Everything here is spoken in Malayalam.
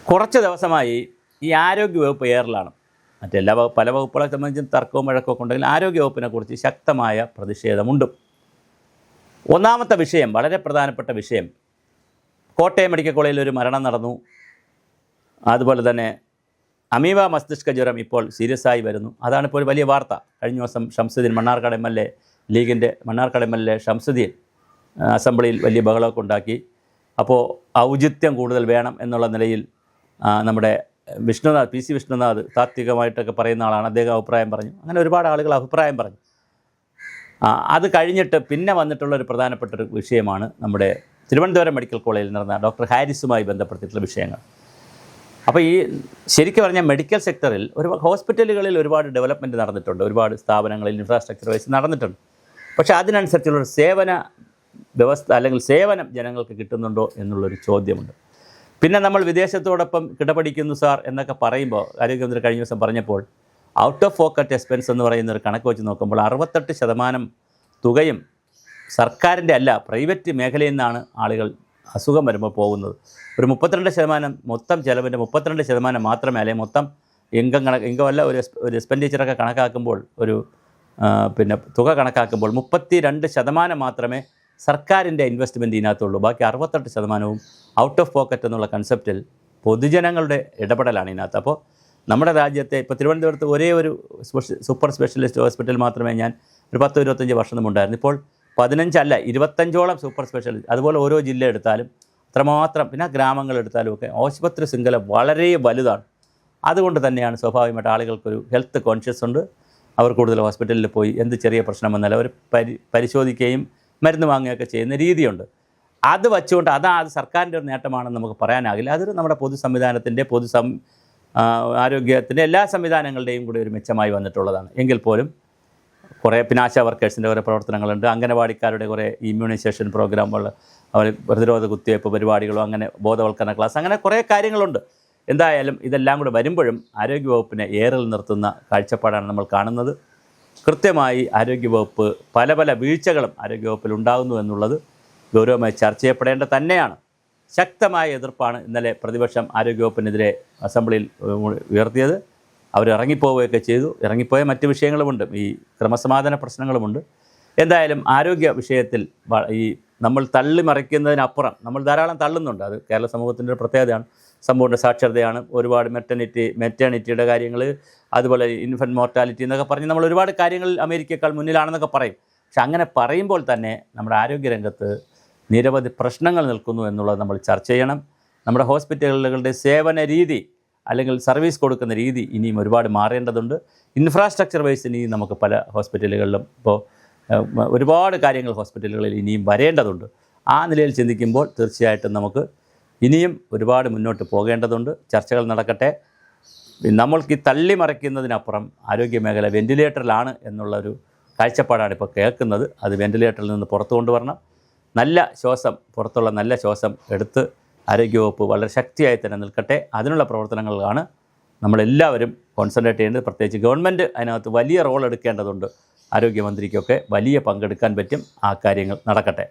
കുറച്ച് ദിവസമായി ഈ ആരോഗ്യവകുപ്പ് എയറിലാണ്. പല വകുപ്പുകളെ സംബന്ധിച്ചും തർക്കവും വഴക്കമൊക്കെ ഉണ്ടെങ്കിൽ ആരോഗ്യവകുപ്പിനെക്കുറിച്ച് ശക്തമായ പ്രതിഷേധമുണ്ട്. ഒന്നാമത്തെ വിഷയം, വളരെ പ്രധാനപ്പെട്ട വിഷയം, കോട്ടയം മെഡിക്കൽ കോളേജിൽ ഒരു മരണം നടന്നു. അതുപോലെ തന്നെ അമീബ മസ്തിഷ്ക ജ്വരം ഇപ്പോൾ സീരിയസ് ആയി വരുന്നു. അതാണിപ്പോൾ ഒരു വലിയ വാർത്ത. കഴിഞ്ഞ ദിവസം ഷംസുദ്ദീൻ മണ്ണാർക്കാട് MLA ലീഗിൻ്റെ മണ്ണാർക്കാട് MLA ഷംസുദ്ദീൻ അസംബ്ലിയിൽ വലിയ ബഹളമൊക്കെ ഉണ്ടാക്കി. അപ്പോൾ ഔചിത്യം കൂടുതൽ വേണം എന്നുള്ള നിലയിൽ നമ്മുടെ വിഷ്ണുനാഥ്, PC വിഷ്ണുനാഥ് താത്വികമായിട്ടൊക്കെ പറയുന്ന ആളാണ്, അദ്ദേഹം അഭിപ്രായം പറഞ്ഞു. അങ്ങനെ ഒരുപാട് ആളുകൾ അഭിപ്രായം പറഞ്ഞു. അത് കഴിഞ്ഞിട്ട് പിന്നെ വന്നിട്ടുള്ളൊരു പ്രധാനപ്പെട്ടൊരു വിഷയമാണ് നമ്മുടെ തിരുവനന്തപുരം മെഡിക്കൽ കോളേജിൽ നടന്ന ഡോക്ടർ ഹാരിസുമായി ബന്ധപ്പെട്ടിട്ടുള്ള വിഷയങ്ങൾ. അപ്പോൾ ഈ ശരിക്കും പറഞ്ഞാൽ മെഡിക്കൽ സെക്ടറിൽ ഹോസ്പിറ്റലുകളിൽ ഒരുപാട് ഡെവലപ്മെൻറ്റ് നടന്നിട്ടുണ്ട്, ഒരുപാട് സ്ഥാപനങ്ങളിൽ ഇൻഫ്രാസ്ട്രക്ചർ വൈസ് നടന്നിട്ടുണ്ട്. പക്ഷേ അതിനനുസരിച്ചുള്ളൊരു സേവന വ്യവസ്ഥ അല്ലെങ്കിൽ സേവനം ജനങ്ങൾക്ക് കിട്ടുന്നുണ്ടോ എന്നുള്ളൊരു ചോദ്യമുണ്ട്. പിന്നെ നമ്മൾ വിദേശത്തോടൊപ്പം കിടപിടിക്കുന്നു സാർ എന്നൊക്കെ പറയുമ്പോൾ ആരോഗ്യമന്ത്രി കഴിഞ്ഞ ദിവസം പറഞ്ഞപ്പോൾ ഔട്ട് ഓഫ് പോക്കറ്റ് എക്സ്പെൻസ് എന്ന് പറയുന്ന ഒരു കണക്ക് വെച്ച് നോക്കുമ്പോൾ 68% തുകയും സർക്കാരിൻ്റെ അല്ല, പ്രൈവറ്റ് മേഖലയിൽ നിന്നാണ് ആളുകൾ അസുഖം വരുമ്പോൾ പോകുന്നത്. ഒരു 32% മൊത്തം ചിലവിൻ്റെ 32% മാത്രമേ, അല്ലെങ്കിൽ മൊത്തം ഇൻകമല്ല ഒരു എക്സ്പെൻഡിച്ചറൊക്കെ കണക്കാക്കുമ്പോൾ പിന്നെ തുക കണക്കാക്കുമ്പോൾ 32% മാത്രമേ സർക്കാരിൻ്റെ ഇൻവെസ്റ്റ്മെൻറ്റ് ഇതിനകത്തുള്ളൂ. ബാക്കി 68% ഔട്ട് ഓഫ് പോക്കറ്റ് എന്നുള്ള കൺസെപ്റ്റിൽ പൊതുജനങ്ങളുടെ ഇടപെടലാണ് ഇതിനകത്ത്. അപ്പോൾ നമ്മുടെ രാജ്യത്തെ ഇപ്പോൾ തിരുവനന്തപുരത്ത് ഒരേ ഒരു സൂപ്പർ സ്പെഷ്യലിസ്റ്റ് ഹോസ്പിറ്റൽ മാത്രമേ ഞാൻ ഒരു 10-25 വർഷം മുമ്പുണ്ടായിരുന്നു. ഇപ്പോൾ 15 അല്ല 25ഓളം സൂപ്പർ സ്പെഷ്യലിസ്റ്റ്. അതുപോലെ ഓരോ ജില്ല എടുത്താലും അത്രമാത്രം, പിന്നെ ഗ്രാമങ്ങളെടുത്താലും ഒക്കെ ആശുപത്രി ശൃംഖല വളരെ വലുതാണ്. അതുകൊണ്ട് തന്നെയാണ് സ്വാഭാവികമായിട്ട് ആളുകൾക്കൊരു ഹെൽത്ത് കോൺഷ്യസ് ഉണ്ട്. അവർ കൂടുതൽ ഹോസ്പിറ്റലിൽ പോയി എന്ത് ചെറിയ പ്രശ്നം വന്നാലും അവർ പരിശോധിക്കുകയും മരുന്ന് വാങ്ങുകയൊക്കെ ചെയ്യുന്ന രീതിയുണ്ട്. അത് വച്ചുകൊണ്ട് അത് സർക്കാരിൻ്റെ ഒരു നേട്ടമാണെന്ന് നമുക്ക് പറയാനാകില്ല. അതൊരു നമ്മുടെ പൊതു സംവിധാനത്തിൻ്റെ ആരോഗ്യത്തിൻ്റെ എല്ലാ സംവിധാനങ്ങളുടെയും കൂടി ഒരു മെച്ചമായി വന്നിട്ടുള്ളതാണ്. എങ്കിൽ പോലും കുറേ പിന്നെ ആശാ വർക്കേഴ്സിൻ്റെ കുറേ പ്രവർത്തനങ്ങളുണ്ട്, അംഗനവാടിക്കാരുടെ കുറേ ഇമ്മ്യൂണൈസേഷൻ പ്രോഗ്രാമുകൾ, അവർ പ്രതിരോധ കുത്തിവയ്പ്പ് പരിപാടികളോ, അങ്ങനെ ബോധവൽക്കരണ ക്ലാസ്, അങ്ങനെ കുറേ കാര്യങ്ങളുണ്ട്. എന്തായാലും ഇതെല്ലാം കൂടെ വരുമ്പോഴും ആരോഗ്യവകുപ്പിനെ ഏറിൽ നിർത്തുന്ന കാഴ്ചപ്പാടാണ് നമ്മൾ കാണുന്നത്. കൃത്യമായി ആരോഗ്യവകുപ്പ് പല വീഴ്ചകളും ആരോഗ്യവകുപ്പിൽ ഉണ്ടാകുന്നു എന്നുള്ളത് ഗൗരവമായി ചർച്ച ചെയ്യപ്പെടേണ്ട തന്നെയാണ്. ശക്തമായ എതിർപ്പാണ് ഇന്നലെ പ്രതിപക്ഷം ആരോഗ്യവകുപ്പിനെതിരെ അസംബ്ലിയിൽ ഉയർത്തിയത്. അവർ ഇറങ്ങിപ്പോവുകയൊക്കെ ചെയ്തു. ഇറങ്ങിപ്പോയ മറ്റ് വിഷയങ്ങളുമുണ്ട്, ഈ ക്രമസമാധാന പ്രശ്നങ്ങളുമുണ്ട്. എന്തായാലും ആരോഗ്യ വിഷയത്തിൽ ഈ നമ്മൾ തള്ളിമറിക്കുന്നതിനപ്പുറം നമ്മൾ ധാരാളം തള്ളുന്നുണ്ട്. അത് കേരള സമൂഹത്തിൻ്റെ ഒരു പ്രത്യേകതയാണ്. സമ്പൂർണ്ണ സാക്ഷരതയാണ്, ഒരുപാട് മെറ്റേണിറ്റിയുടെ കാര്യങ്ങൾ, അതുപോലെ ഇൻഫൻറ്റ് മോർട്ടാലിറ്റി എന്നൊക്കെ പറഞ്ഞ് നമ്മൾ ഒരുപാട് കാര്യങ്ങളിൽ അമേരിക്കയേക്കാൾ മുന്നിലാണെന്നൊക്കെ പറയും. പക്ഷെ അങ്ങനെ പറയുമ്പോൾ തന്നെ നമ്മുടെ ആരോഗ്യരംഗത്ത് നിരവധി പ്രശ്നങ്ങൾ നിൽക്കുന്നു എന്നുള്ളത് നമ്മൾ ചർച്ച ചെയ്യണം. നമ്മുടെ ഹോസ്പിറ്റലുകളുടെ സേവന രീതി അല്ലെങ്കിൽ സർവീസ് കൊടുക്കുന്ന രീതി ഇനിയും ഒരുപാട് മാറേണ്ടതുണ്ട്. ഇൻഫ്രാസ്ട്രക്ചർ വൈസ് ഇനിയും നമുക്ക് പല ഹോസ്പിറ്റലുകളിലും ഇപ്പോൾ ഒരുപാട് കാര്യങ്ങൾ ഹോസ്പിറ്റലുകളിൽ ഇനിയും വരേണ്ടതുണ്ട്. ആ നിലയിൽ ചിന്തിക്കുമ്പോൾ തീർച്ചയായിട്ടും നമുക്ക് ഇനിയും ഒരുപാട് മുന്നോട്ട് പോകേണ്ടതുണ്ട്. ചർച്ചകൾ നടക്കട്ടെ. നമ്മൾക്ക് ഈ തള്ളിമറിക്കുന്നതിനപ്പുറം ആരോഗ്യമേഖല വെൻറ്റിലേറ്ററിലാണ് എന്നുള്ളൊരു കാഴ്ചപ്പാടാണ് ഇപ്പോൾ കേൾക്കുന്നത്. അത് വെൻറ്റിലേറ്ററിൽ നിന്ന് പുറത്തു കൊണ്ടുവരണം. പുറത്തുള്ള നല്ല ശ്വാസം എടുത്ത് ആരോഗ്യവകുപ്പ് വളരെ ശക്തിയായി തന്നെ നിൽക്കട്ടെ. അതിനുള്ള പ്രവർത്തനങ്ങളാണ് നമ്മളെല്ലാവരും കോൺസെൻട്രേറ്റ് ചെയ്യേണ്ടത്. പ്രത്യേകിച്ച് ഗവൺമെൻറ് അതിനകത്ത് വലിയ റോൾ എടുക്കേണ്ടതുണ്ട്. ആരോഗ്യമന്ത്രിക്കൊക്കെ വലിയ പങ്കെടുക്കാൻ പറ്റും. ആ കാര്യങ്ങൾ നടക്കട്ടെ.